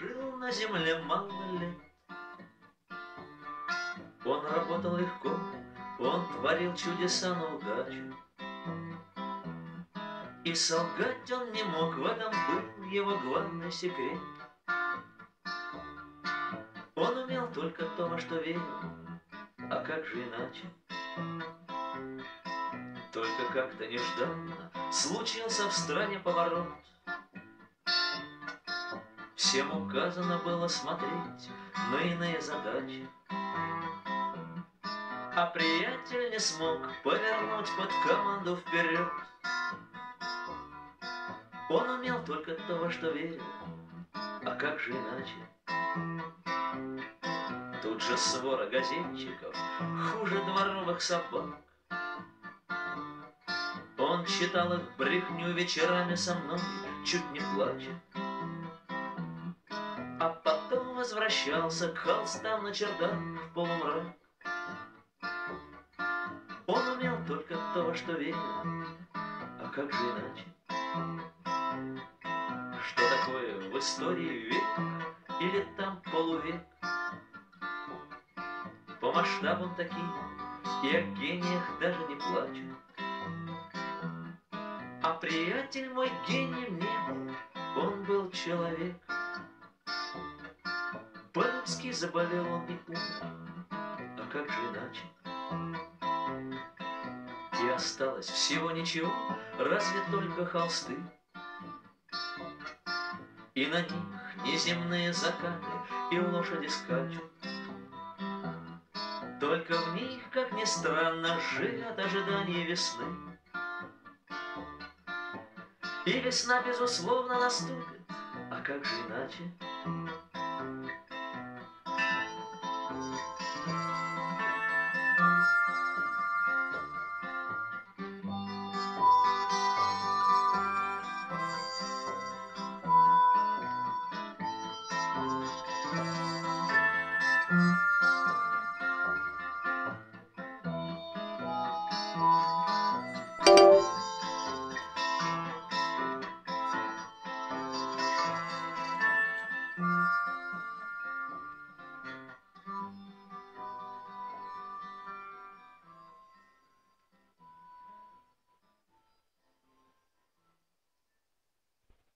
прожил на земле мало лет. Он работал легко, он творил чудеса на удачу. И солгать он не мог, в этом был его главный секрет. Он умел только то, во что верил, а как же иначе? Только как-то нежданно случился в стране поворот. Всем указано было смотреть на иные задачи, а приятель не смог повернуть под команду вперед. Он умел только то, во что верил, а как же иначе? Тут же свора газетчиков, хуже дворовых собак. Он читал их брехню вечерами со мной, чуть не плача. А потом возвращался к холстам на чердак в полумрак. Он умел только то, во что верил, а как же иначе? Что такое в истории век или там полувек? По масштабам такие, и о гениях даже не плачут. А приятель мой гением не был, он был человек. По-людски заболел он и умер, а как же иначе? И осталось всего ничего, разве только холсты. И на них неземные закаты, и лошади скачут. Только в них, как ни странно, живет ожидание весны. И весна, безусловно, наступит, а как же иначе?